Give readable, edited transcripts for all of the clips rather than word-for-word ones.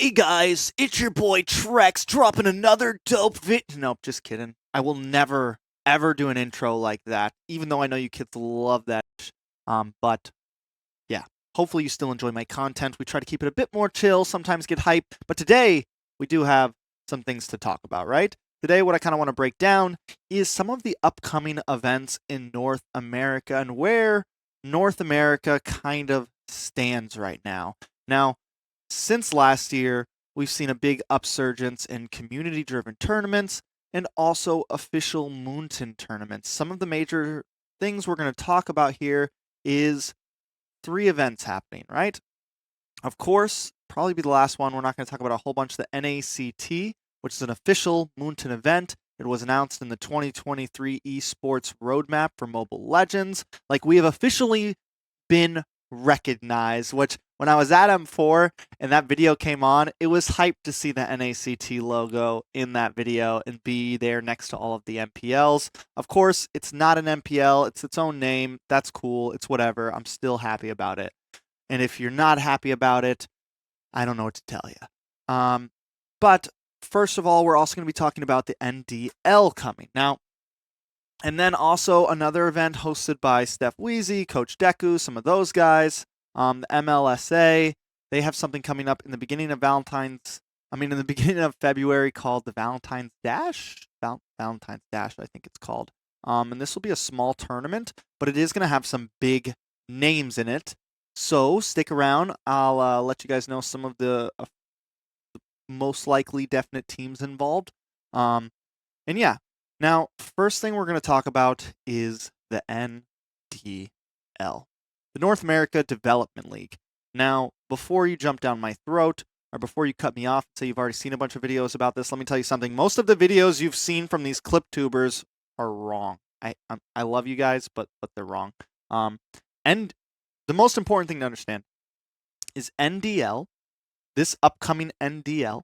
Hey guys, it's your boy TREX dropping another dope Nope, just kidding. I will never, ever do an intro like that, even though I know you kids love that. But yeah, hopefully you still enjoy my content. We try to keep it a bit more chill, sometimes get hype, but today we do have some things to talk about, right? Today, what I kind of want to break down is some of the upcoming events in North America and where North America kind of stands right now. Now, since last year, we've seen a big upsurgence in community driven tournaments and also official Moonton tournaments. Some of the major things we're going to talk about here is three events happening, right? Of course, probably be the last one. We're not going to talk about a whole bunch. The NACT, which is an official Moonton event. It was announced in the 2023 esports roadmap for Mobile Legends. Like, we have officially been recognized, which when I was at M4 and that video came on, it was hyped to see the NACT logo in that video and be there next to all of the MPLs. Of course, it's not an MPL, it's its own name. That's cool. It's whatever. I'm still happy about it. And if you're not happy about it, I don't know what to tell you. But first of all, we're also going to be talking about the NDL coming. Now, and then also another event hosted by Steph Weezy, Coach Deku, some of those guys. The MLSA, they have something coming up in the beginning of in the beginning of February called the Valentine's Dash. Valentine's Dash, I think it's called. And this will be a small tournament, but it is going to have some big names in it. So stick around. I'll let you guys know some of the most likely definite teams involved. And yeah, now, first thing we're going to talk about is the NDL, the North America Development League. Now, before you jump down my throat, or before you cut me off and say you've already seen a bunch of videos about this, let me tell you something. Most of the videos you've seen from these clip tubers are wrong. I love you guys, but they're wrong. And the most important thing to understand is NDL, this upcoming NDL,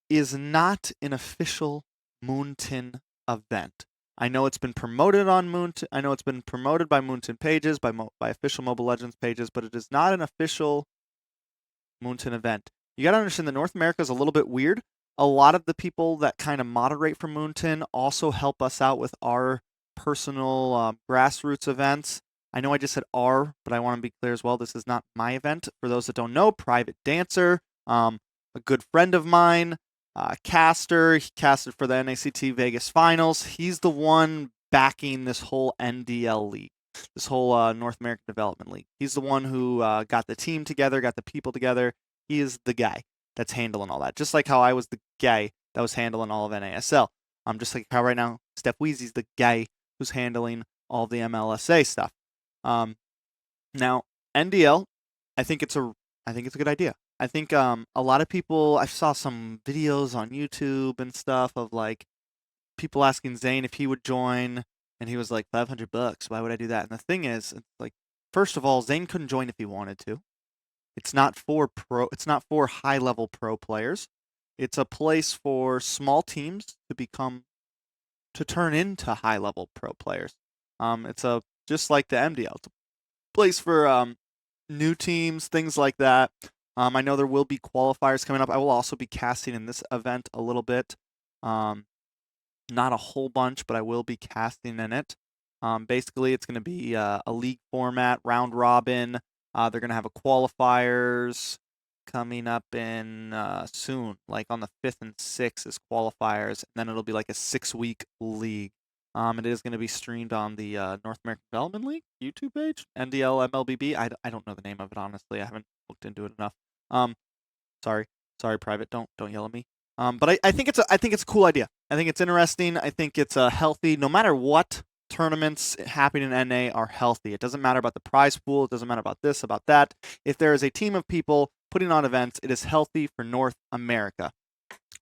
is not an official Moonton event. I know it's been promoted on Moonton. I know it's been promoted by Moonton pages, by official Mobile Legends pages, but it is not an official Moonton event. You got to understand that North America is a little bit weird. A lot of the people that kind of moderate for Moonton also help us out with our personal grassroots events. I know I just said our, but I want to be clear as well. This is not my event. For those that don't know, Private Dancer, a good friend of mine, caster. He casted for the NACT Vegas Finals. He's the one backing this whole NDL league, this whole North American Development League. He's the one who got the team together, got the people together. He is the guy that's handling all that. Just like how I was the guy that was handling all of NASL. Just like how right now Steph Weezy's the guy who's handling all the MLSA stuff. Now NDL, I think it's a good idea. I think a lot of people, I saw some videos on YouTube and stuff of like people asking Zane if he would join, and he was like, $500. Why would I do that? And the thing is, it's like, first of all, Zane couldn't join if he wanted to. It's not for high level pro players. It's a place for small teams to turn into high level pro players. It's just like the MDL. It's a place for new teams, things like that. I know there will be qualifiers coming up. I will also be casting in this event a little bit. Not a whole bunch, but I will be casting in it. Basically, it's going to be a league format, round robin. They're going to have a qualifiers coming up in soon, like on the 5th and 6th is qualifiers, and then it'll be like a 6-week league. It is going to be streamed on the North American Development League YouTube page, NDL MLBB. I don't know the name of it, honestly. I haven't looked into it enough. Sorry, Private. Don't yell at me. But I think it's a cool idea. I think it's interesting. I think it's healthy. No matter what tournaments happening in NA are healthy. It doesn't matter about the prize pool. It doesn't matter about this, about that. If there is a team of people putting on events, it is healthy for North America.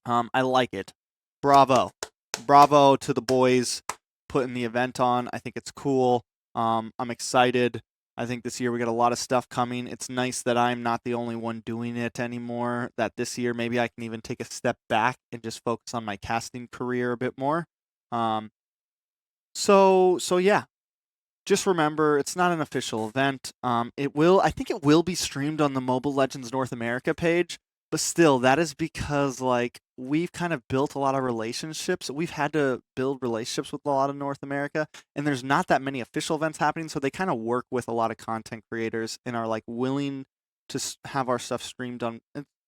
I like it. Bravo to the boys putting the event on. I think it's cool. I'm excited. I think this year we got a lot of stuff coming. It's nice that I'm not the only one doing it anymore, that this year maybe I can even take a step back and just focus on my casting career a bit more. So yeah, just remember it's not an official event. I think it will be streamed on the Mobile Legends North America page. But still, that is because like we've kind of built a lot of relationships. We've had to build relationships with a lot of North America, and there's not that many official events happening, so they kind of work with a lot of content creators and are like willing to have our stuff streamed on.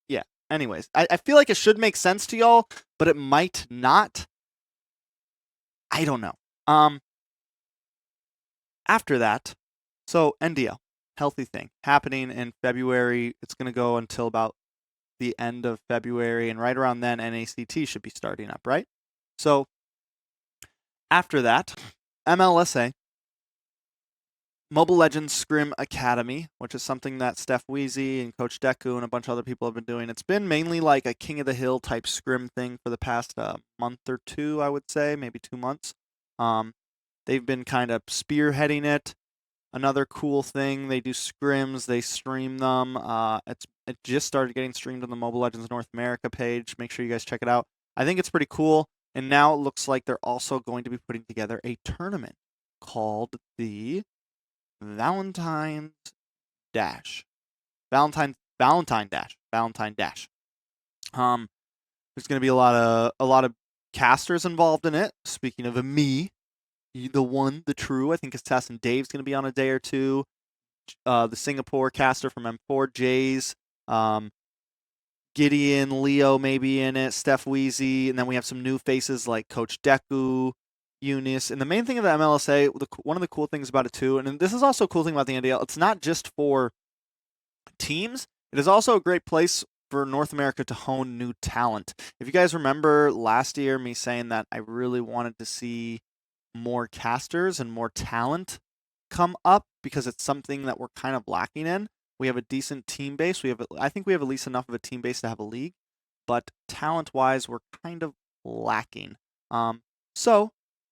Yeah. Anyways, I feel like it should make sense to y'all, but it might not. I don't know. After that, so NDL, healthy thing happening in February. It's gonna go until about the end of February, and right around then, NACT should be starting up, right? So after that, MLSA, Mobile Legends Scrim Academy, which is something that Steph Weezy and Coach Deku and a bunch of other people have been doing. It's been mainly like a King of the Hill type scrim thing for the past month or two, I would say, maybe 2 months. They've been kind of spearheading it. Another cool thing, they do scrims, they stream them. It just started getting streamed on the Mobile Legends North America page. Make sure you guys check it out. I think it's pretty cool. And now it looks like they're also going to be putting together a tournament called the Valentine's Dash. Valentine Dash. Valentine Dash. There's going to be a lot of casters involved in it. Speaking of me, the one, the true, I think Assassin Dave's going to be on a day or two. The Singapore caster from M4, Jays, Gideon, Leo maybe in it, Steph Weezy, and then we have some new faces like Coach Deku, Eunice. And the main thing of the MLSA, one of the cool things about it too, and this is also a cool thing about the NDL, it's not just for teams, it is also a great place for North America to hone new talent. If you guys remember last year, me saying that I really wanted to see more casters and more talent come up because it's something that we're kind of lacking in. We have a decent team base. I think we have at least enough of a team base to have a league, but talent-wise, we're kind of lacking. So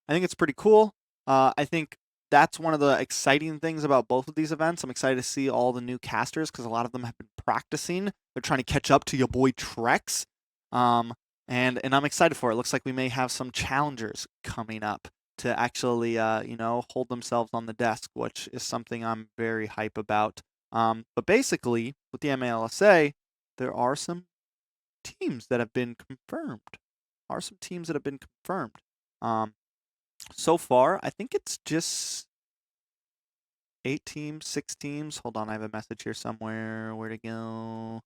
I think it's pretty cool. I think that's one of the exciting things about both of these events. I'm excited to see all the new casters because a lot of them have been practicing. They're trying to catch up to your boy TREX. And I'm excited for it. It looks like we may have some challengers coming up to actually, hold themselves on the desk, which is something I'm very hype about. But basically, with the MALSA, there are some teams that have been confirmed. So far, I think it's just 8 teams, 6 teams. Hold on, I have a message here somewhere. Where'd it go?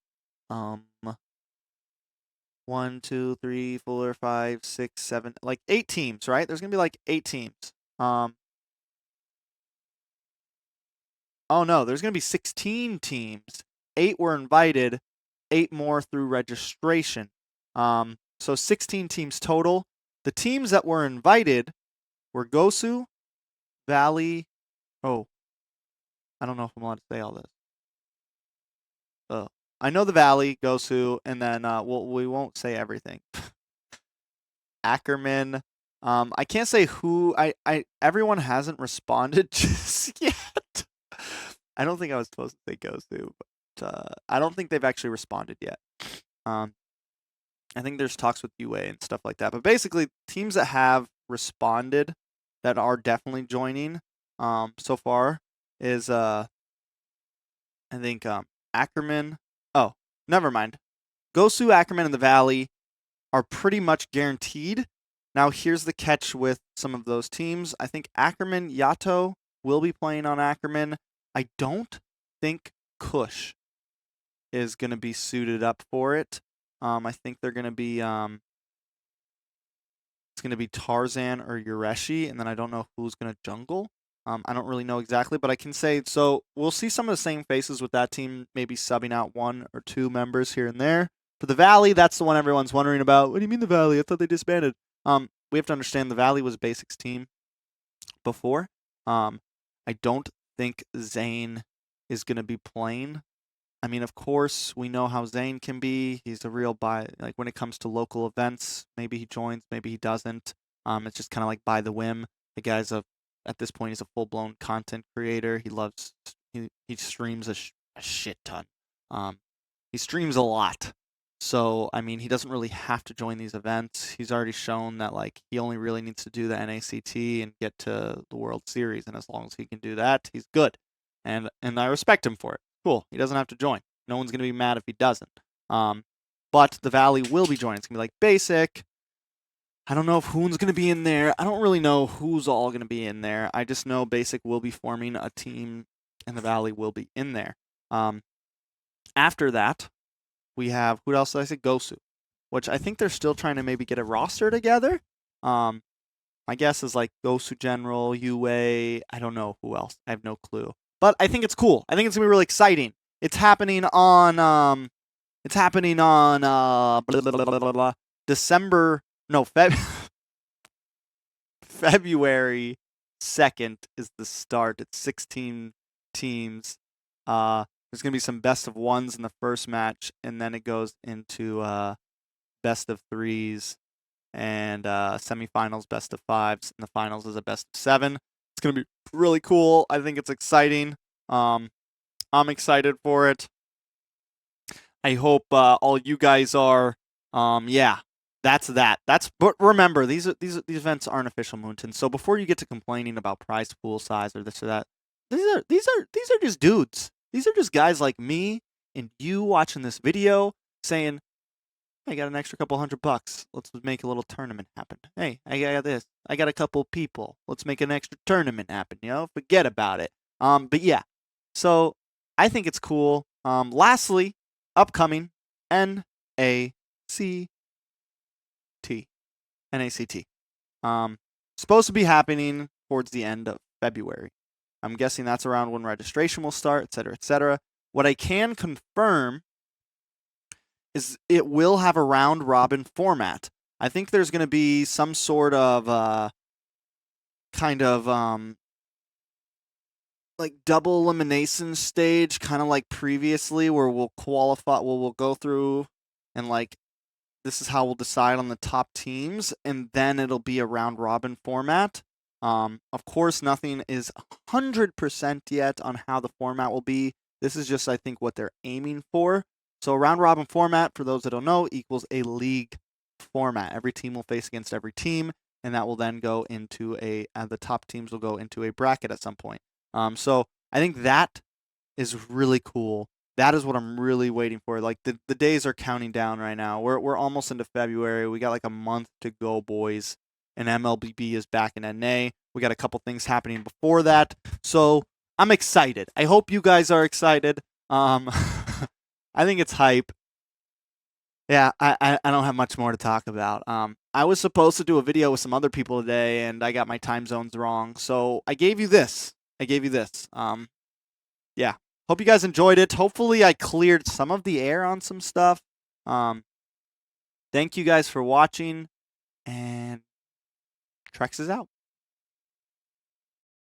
1, 2, 3, 4, 5, 6, 7, like 8 teams, right? There's gonna be like 8 teams. Oh no, there's gonna be 16 teams. 8 were invited, 8 more through registration. So 16 teams total. The teams that were invited were Gosu, Valley. Oh, I don't know if I'm allowed to say all this. Oh, I know the Valley, Gosu, and then we won't say everything. Ackerman. I can't say who. Everyone hasn't responded just yet. I don't think I was supposed to say Gosu, but I don't think they've actually responded yet. I think there's talks with UA and stuff like that. But basically, teams that have responded that are definitely joining so far is I think Ackerman. Oh, never mind. Gosu, Ackerman, and the Valley are pretty much guaranteed. Now, here's the catch with some of those teams. I think Ackerman, Yato will be playing on Ackerman. I don't think Kush is going to be suited up for it. I think they're going to be it's going to be Tarzan or Yureshi, and then I don't know who's going to jungle. I don't really know exactly, but I can say, so we'll see some of the same faces with that team, maybe subbing out 1 or 2 members here and there. For the Valley, that's the one everyone's wondering about. What do you mean the Valley? I thought they disbanded. We have to understand the Valley was a Basics team before. I don't think Zane is going to be playing. I mean, of course, we know how Zane can be. He's a real like when it comes to local events, maybe he joins, maybe he doesn't. It's just kind of like by the whim. The guy's at this point, he's a full-blown content creator. He streams a shit ton. He streams a lot. So, I mean, he doesn't really have to join these events. He's already shown that, like, he only really needs to do the NACT and get to the World Series. And as long as he can do that, he's good. And I respect him for it. Cool. He doesn't have to join. No one's going to be mad if he doesn't. but the Valley will be joining. It's going to be like basic. I don't know if Hoon's going to be in there. I don't really know who's all going to be in there. I just know basic will be forming a team, and the Valley will be in there. After that, we have, who else did I say? Gosu, which I think they're still trying to maybe get a roster together. My guess is like Gosu General, UA, I don't know who else. I have no clue. But I think it's cool. I think it's going to be really exciting. It's happening on February 2nd is the start. It's 16 teams. There's going to be some best of ones in the first match, and then it goes into best of threes and semifinals, best of fives, and the finals is a best of 7. It's going to be really cool. I think it's exciting. I'm excited for it. I hope all you guys are. Yeah, that's that. But remember, these events aren't official Moonton. So before you get to complaining about prize pool size or this or that, these are just dudes. These are just guys like me and you watching this video saying, I got an extra couple $100. Let's make a little tournament happen. Hey, I got this. I got a couple people. Let's make an extra tournament happen. Forget about it. But yeah. So I think it's cool. Lastly, upcoming NACT. NACT. Supposed to be happening towards the end of February. I'm guessing that's around when registration will start, etc., etc. What I can confirm is it will have a round robin format. I think there's going to be some sort of like double elimination stage, kind of like previously, where we'll qualify, we'll go through and like this is how we'll decide on the top teams, and then it'll be a round robin format. Of course, nothing is 100% yet on how the format will be. This is just, I think, what they're aiming for. So a round robin format, for those that don't know, equals a league format. Every team will face against every team, and that will then go into the top teams will go into a bracket at some point. So I think that is really cool. That is what I'm really waiting for. Like the days are counting down right now. We're almost into February. We got like a month to go, boys. And MLBB is back in NA. We got a couple things happening before that. So I'm excited. I hope you guys are excited. I think it's hype. Yeah, I don't have much more to talk about. I was supposed to do a video with some other people today, and I got my time zones wrong. So I gave you this. Yeah. Hope you guys enjoyed it. Hopefully I cleared some of the air on some stuff. Thank you guys for watching, and TREX is out.